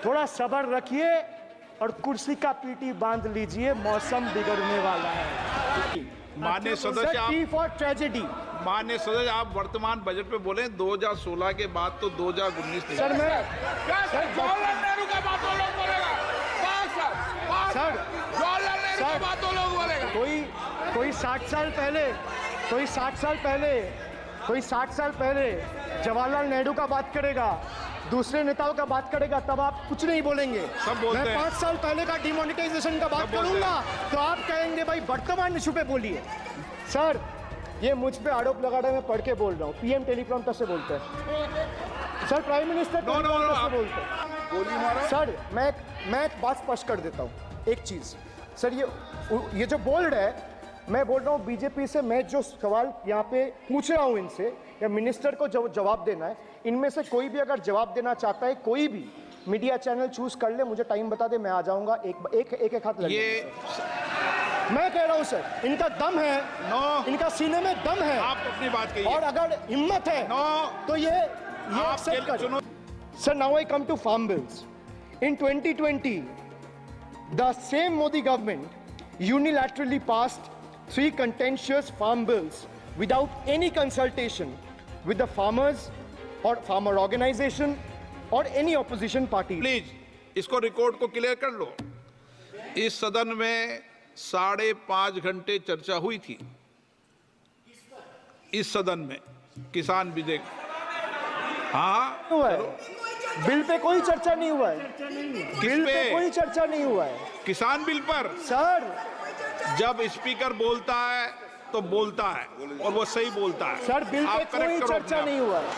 थोड़ा सब्र रखिए और कुर्सी का पीटी बांध लीजिए, मौसम बिगड़ने वाला है। माननीय सदस्य टी फॉर ट्रेजेडी। माननीय सदस्य आप वर्तमान बजट पे बोले 2016 के बाद तो 2019 नहीं। सर मैं जवाहरलाल नेहरू का बात वो लोग बोलेगा। सर जवाहरलाल नेहरू का बात वो लोग बोलेगा। कोई 60 साल पहले जवाहरलाल नेहरू का बात करेगा, दूसरे नेताओं का बात करेगा, तब आप कुछ नहीं बोलेंगे। सब बोलते मैं हैं। 5 साल पहले का डिमोनेटाइजेशन का बात करूंगा तो आप कहेंगे भाई वर्तमान इशू पे बोलिए। सर ये मुझ पे आरोप लगा रहे हैं, मैं पढ़ के बोल रहा हूँ। पीएम टेलीप्रॉम्प्टर से बोलते हैं सर, प्राइम मिनिस्टर टेलीप्रॉम्प्टर से बोलते हैं। गोली मारो। सर मैं एक बात स्पष्ट कर देता हूँ, एक चीज। सर ये जो बोल्ड है, मैं बोल रहा हूँ बीजेपी से, मैं जो सवाल यहाँ पे पूछ रहा हूँ इनसे, या मिनिस्टर को जवाब देना है, इनमें से कोई भी अगर जवाब देना चाहता है, कोई भी मीडिया चैनल चूज कर ले, मुझे टाइम बता दे, मैं आ जाऊंगा। एक हाथ लग ये मैं कह रहा हूँ सर, इनका दम है, इनका सीने में दम है, आप अपनी बात कहिए। और अगर हिम्मत है तो ये एक्सेप्ट करो। Sir now I come to farm bills. In 2020 the same Modi government unilaterally passed 3 contentious farm bills without any consultation with the farmers or farmer organization or any opposition party. Please इसको record को clear कर लो। इस सदन में 5.5 घंटे चर्चा हुई थी। इस सदन में किसान विधेयक, हाँ हुआ है, बिल पे कोई चर्चा नहीं हुआ है, बिल पे कोई चर्चा नहीं हुआ है। किसान बिल पर सर जब स्पीकर बोलता है तो बोलता है और वो सही बोलता है। सर बिल पे आप correct कोई करो चर्चा अपने नहीं हुआ है।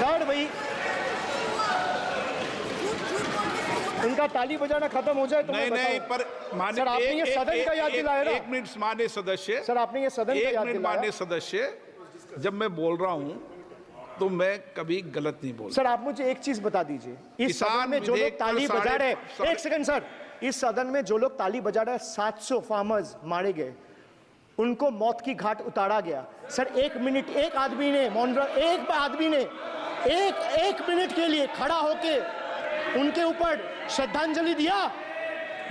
सर भाई इनका ताली बजाना खत्म हो जाए तो नहीं मैं नहीं, बताऊं। पर माननीय सर आपने ये सदन का याद दिलाया ना। एक मिनट माननीय सदस्य, सर आपने ये सदन का एक याद मिनट दिलाया। माननीय सदस्य, जब मैं बोल रहा हूं तो मैं कभी गलत नहीं बोलता। सर आप मुझे एक चीज बता दीजिए, इस किसान सदन में जो लोग विधेयक ताली पर बजा रहे साढ़े- एक सेकंड सर, इस सदन में जो लोग ताली बजा रहे हैं, 700 फार्मर्स मारे गए, उनको मौत की घाट उतारा गया। सर 1 मिनट एक आदमी ने एक मिनट के लिए खड़ा होके उनके ऊपर श्रद्धांजलि दिया।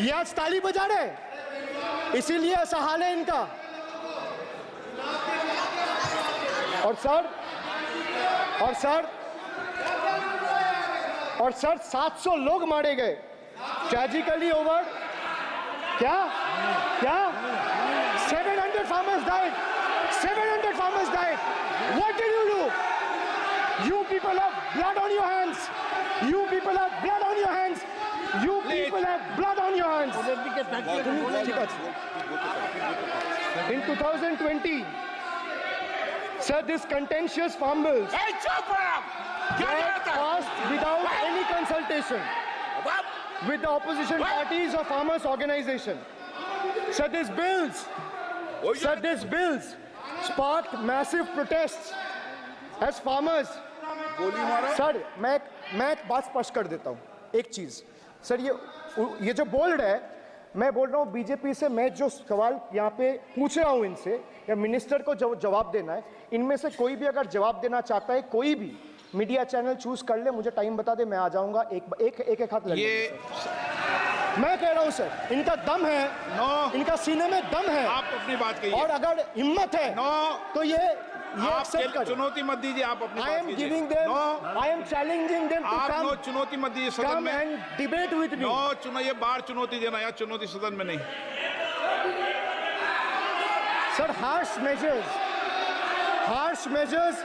ये आज ताली बजा रहे, इसीलिए ऐसा हाल है इनका। और सर 700 लोग मारे गए, ट्रेजिकली ओवर। क्या 700 farmers died. 700 farmers died. What did you do? You people have blood on your hands. You people have blood on your hands. You people have blood on your hands. In 2020, sir, this contentious farm bills ए, चुप रहो। क्या were करता है? passed without any consultation with the opposition parties or farmers organization. Sir, these bills sparked massive protests as farmers. Sir मैं एक बात स्पष्ट कर देता हूँ, एक चीज। सर ये जो बोल्ड है, मैं बोल रहा हूँ बीजेपी से, मैं जो सवाल यहाँ पे पूछ रहा हूँ इनसे, या मिनिस्टर को जवाब देना है, इनमें से कोई भी अगर जवाब देना चाहता है, कोई भी मीडिया चैनल चूज कर ले, मुझे टाइम बता दे, मैं आ जाऊंगा। एक हाथ लग ये मैं कह रहा हूं सर, इनका दम है, इनका सीने में दम है, आप अपनी बात कहिए। और अगर हिम्मत है तो ये आप एक्सेप्ट करें। चुनौती मत दीजिए, आप अपनी I बात am कीजिए। giving them, I am challenging them to आप come, चुनौती मत दीजिए सदन come में। and debate with me. ये बाहर चुनौती देना, या चुनौती सदन में नहीं। Sir, harsh measures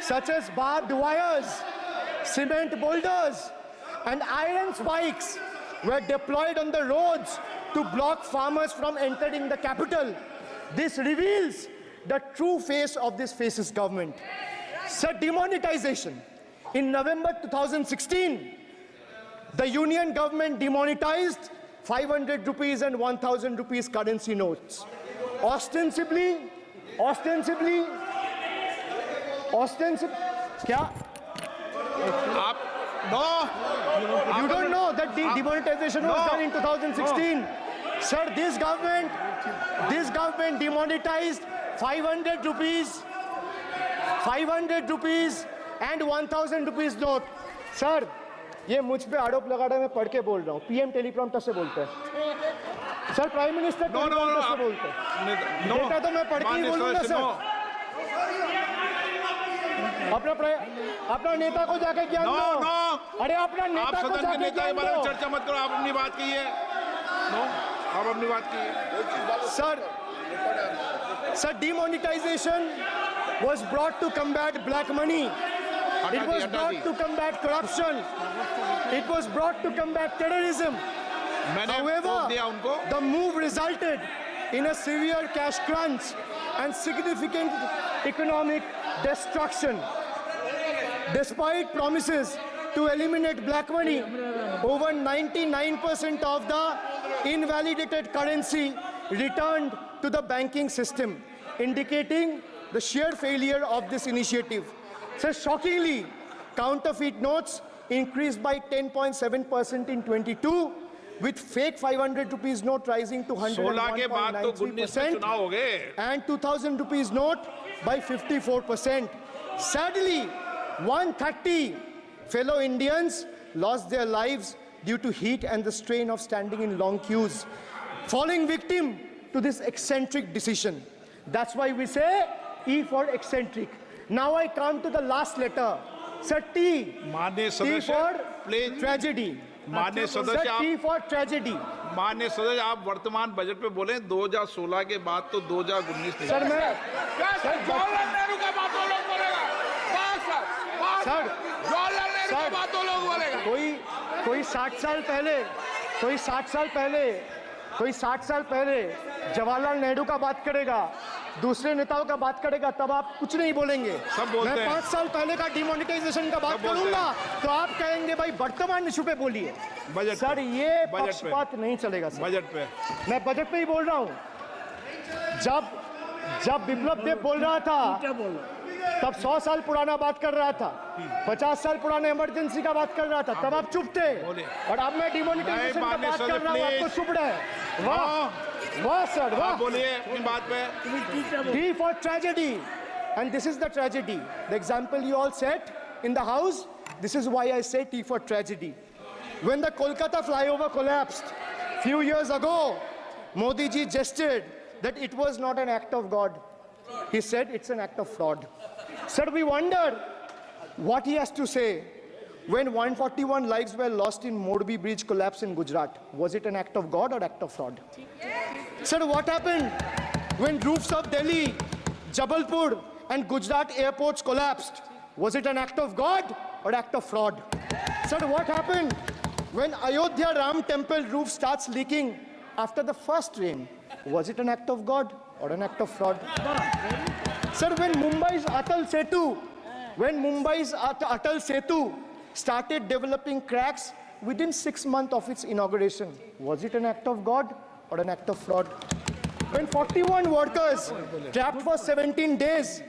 such as barbed wires, cement boulders, and iron spikes were deployed on the roads to block farmers from entering the capital. This reveals the true face of this fascist government. Sir, demonetization. In November 2016, the union government demonetized 500 rupees and 1000 rupees currency notes. Ostensibly, क्या? You don't know that the demonetization was done in 2016. Sir, this government demonetized 500 rupees and 1000 rupees note. Sir, ये मुझ पे आरोप लगा रहे हैं, मैं पढ़ के बोल रहा हूँ। पीएम टेलीप्रॉम्प्टर से बोलते हैं sir, prime minister no no teleprompter से नो बोलते हैं। नो डेटा तो मैं पढ़ के ही बोलूंगा सर। अपना नेता को जाके ज्ञान नो दो। नो अरे अपना आप नेता को सदन के जाके नेता के ज्ञान बारे में दो। चर्चा मत करो, आप अपनी बात कीजिए। नो, आप अपनी बात कीजिए। Sir, demonetization was brought to combat black money. It was brought to combat corruption. It was brought to combat terrorism. मैंने However, रोक दिया उनको। the move resulted in a severe cash crunch and significant economic destruction. Despite promises to eliminate black money, over 99% of the invalidated currency returned to the banking system, indicating the sheer failure of this initiative. So shockingly, counterfeit notes increased by 10.7% in 22, with fake 500 rupees note rising to 16 के बाद तो 19 में 101.93% चुनाव हो गए। and 2000 rupees note by 54%. Sadly, 130 fellow Indians lost their lives due to heat and the strain of standing in long queues, falling victim to this eccentric decision. That's why we say E for eccentric. Now I come to the last letter. Sir, T. माननीय T सदस्य for please. tragedy. माननीय Sir, सदस्य T for tragedy. माननीय सदस्य आप वर्तमान budget पे बोले 2016 के बाद तो 2019 नहीं। Sir, मैं क्या सर जवाहरलाल नेहरू का बात वो लोग बोलेगा? बस सर, बस। सर, जवाहरलाल नेहरू का सर, बात वो लोग बोलेगा। कोई 60 साल पहले जवाहरलाल नेहरू का बात करेगा, दूसरे नेताओं का बात करेगा, तब आप कुछ नहीं बोलेंगे। सब बोलते मैं हैं। 5 साल पहले का डिमोनेटाइजेशन का बात सब बोलते करूंगा तो आप कहेंगे भाई वर्तमान इशू पे बोलिए। बजट सर पे। ये बजट पे। पक्षपात नहीं चलेगा सर। बजट पे मैं बजट पे ही बोल रहा हूँ। जब विप्लव देव बोल रहा था तब 100 साल पुराना बात कर रहा था, 50 साल पुराने इमरजेंसी का बात कर रहा था, तब आप चुप थे। बोलिए। और अब मैं डिमोनेटाइजेशन का माननीय बात कर सदस्य, रहा हूँ, आपको प्लीज। चुप रहे। वाह वाह सर, वाह। आप बोलिए अपनी बात पे। D for tragedy. And this is the tragedy. The example you all set in the house, this is why I say T for tragedy. When the Kolkata flyover collapsed few years ago, Modi ji gestured that it was not an act of God. He said it's an act of fraud. Sir, we wonder what he has to say when 141 lives were lost in Morbi Bridge collapse in Gujarat. Was it an act of God or act of fraud? Sir, what happened when roofs of Delhi, Jabalpur and Gujarat airports collapsed? Was it an act of God or act of fraud? Sir, what happened when Ayodhya Ram temple roof starts leaking after the first rain? Was it an act of God or an act of fraud? Sir, when Mumbai's Atal Setu started developing cracks within 6 months of its inauguration, was it an act of God or an act of fraud? When 41 workers trapped for 17 days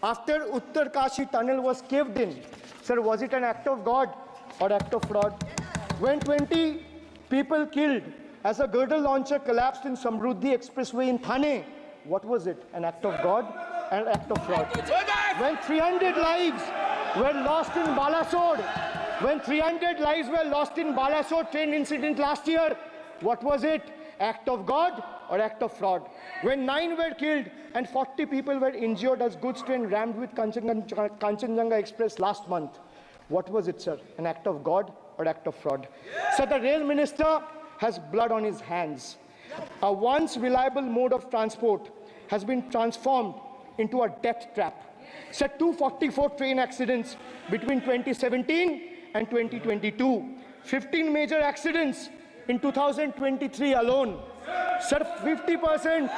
after Uttarkashi tunnel was caved in, sir, was it an act of God or act of fraud? When 20 people killed as a girdle launcher collapsed in Samruddhi Expressway in Thane, what was it? An act of God and an act of fraud? When 300 lives were lost in Balasore train incident last year, what was it? Act of God or act of fraud? When 9 were killed and 40 people were injured as goods train rammed with Kanchenjunga Express last month, what was it, sir? An act of God or act of fraud? So the rail minister has blood on his hands. A once reliable mode of transport has been transformed into a death trap. So 244 train accidents between 2017 and 2022. 15 major accidents in 2023 alone. Sir, 50%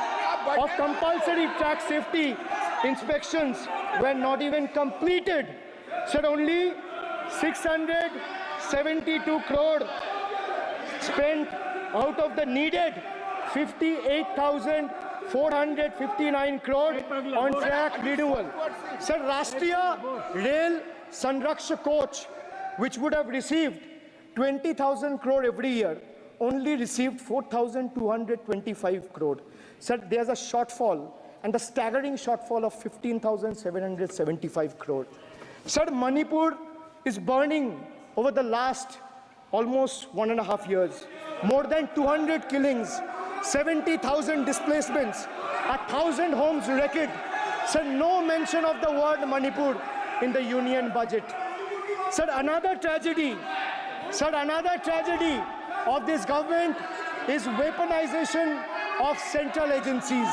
of compulsory track safety inspections were not even completed. Sir, only 672 crore spent out of the needed 58,459 crore on track renewal. Sir, Rashtriya Rail Sanrakshak Coach, which would have received 20,000 crore every year, only received 4,225 crore. Sir, there's a shortfall, and a staggering shortfall of 15,775 crore. Sir, Manipur is burning over the last almost 1.5 years. More than 200 killings, 70,000 displacements, 1,000 homes wrecked. Sir, no mention of the word Manipur in the union budget. Sir, another tragedy of this government is weaponization of central agencies.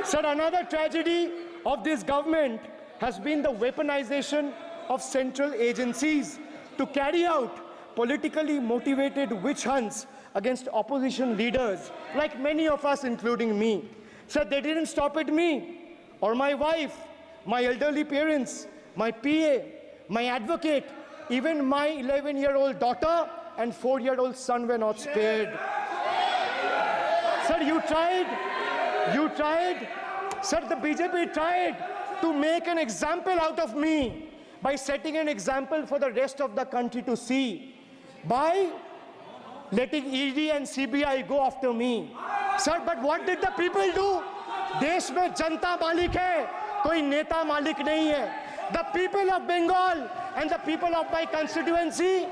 Sir, another tragedy of this government has been the weaponization of central agencies to carry out politically motivated witch hunts against opposition leaders, like many of us, including me. Sir, they didn't stop at me or my wife, my elderly parents, my PA, my advocate, even my 11-year-old daughter and 4-year-old son were not spared. Sir, you tried. Sir, the BJP tried to make an example out of me by setting an example for the rest of the country to see, by letting ED and CBI go after me. Sir, but what did the people do? देश में जनता मालिक है, कोई नेता मालिक नहीं है. The people of Bengal and the people of my constituency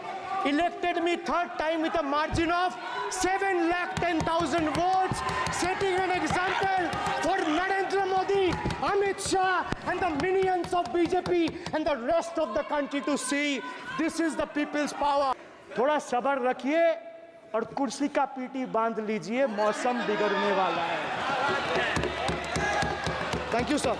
elected me third time with a margin of 710,000 votes, setting an example for Narendra Modi, Amit Shah and the minions of BJP and the rest of the country to see. This is the people's power. थोड़ा सब्र रखिए और कुर्सी का PT बांध लीजिए, मौसम बिगड़ने वाला है. Thank you, sir.